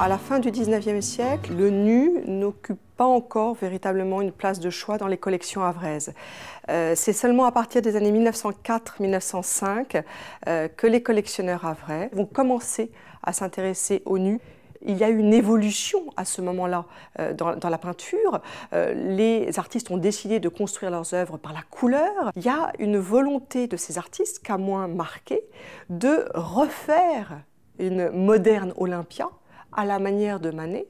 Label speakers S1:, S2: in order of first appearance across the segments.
S1: À la fin du 19e siècle, le nu n'occupe pas encore véritablement une place de choix dans les collections havraises. C'est seulement à partir des années 1904-1905 que les collectionneurs havrais vont commencer à s'intéresser au nu. Il y a eu une évolution à ce moment-là dans la peinture. Les artistes ont décidé de construire leurs œuvres par la couleur. Il y a une volonté de ces artistes, Camoin marquée, de refaire une moderne Olympia à la manière de Manet,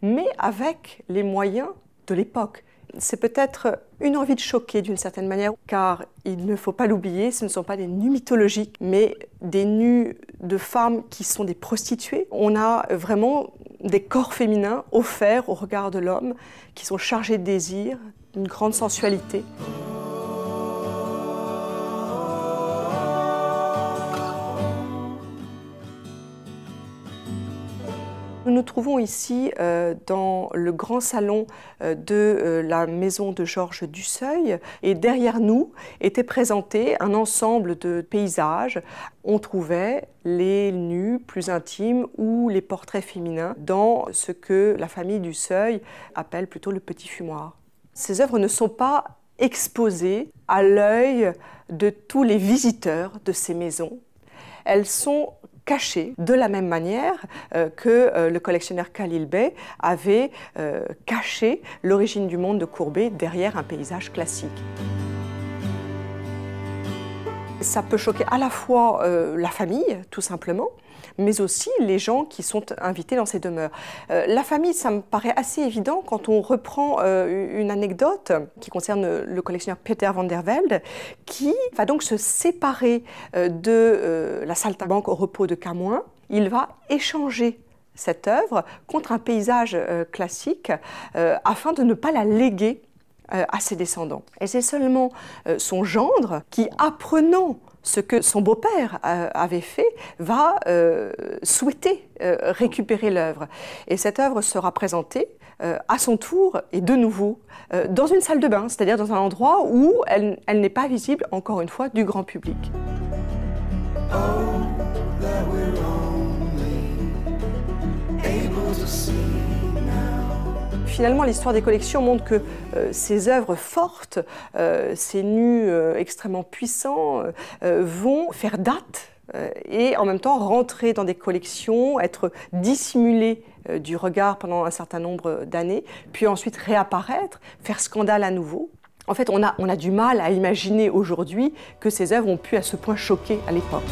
S1: mais avec les moyens de l'époque. C'est peut-être une envie de choquer d'une certaine manière, car il ne faut pas l'oublier, ce ne sont pas des nus mythologiques, mais des nus de femmes qui sont des prostituées. On a vraiment des corps féminins offerts au regard de l'homme, qui sont chargés de désir, d'une grande sensualité. Nous nous trouvons ici dans le grand salon de la maison de Georges Dusseuil et derrière nous était présenté un ensemble de paysages. On trouvait les nus plus intimes ou les portraits féminins dans ce que la famille Dusseuil appelle plutôt le petit fumoir. Ces œuvres ne sont pas exposées à l'œil de tous les visiteurs de ces maisons. Elles sont cachées de la même manière que le collectionneur Khalil Bey avait caché l'origine du monde de Courbet derrière un paysage classique. Ça peut choquer à la fois la famille, tout simplement, mais aussi les gens qui sont invités dans ces demeures. La famille, ça me paraît assez évident quand on reprend une anecdote qui concerne le collectionneur Peter van der Velde, qui va donc se séparer de la saltimbanque au repos de Camoin. Il va échanger cette œuvre contre un paysage classique afin de ne pas la léguer à ses descendants. Et c'est seulement son gendre qui, apprenant ce que son beau-père avait fait, va souhaiter récupérer l'œuvre. Et cette œuvre sera présentée à son tour et de nouveau dans une salle de bain, c'est-à-dire dans un endroit où elle n'est pas visible, encore une fois, du grand public. Finalement, l'histoire des collections montre que ces œuvres fortes, ces nus extrêmement puissants, vont faire date et en même temps rentrer dans des collections, être dissimulés du regard pendant un certain nombre d'années, puis ensuite réapparaître, faire scandale à nouveau. En fait, on a du mal à imaginer aujourd'hui que ces œuvres ont pu à ce point choquer à l'époque.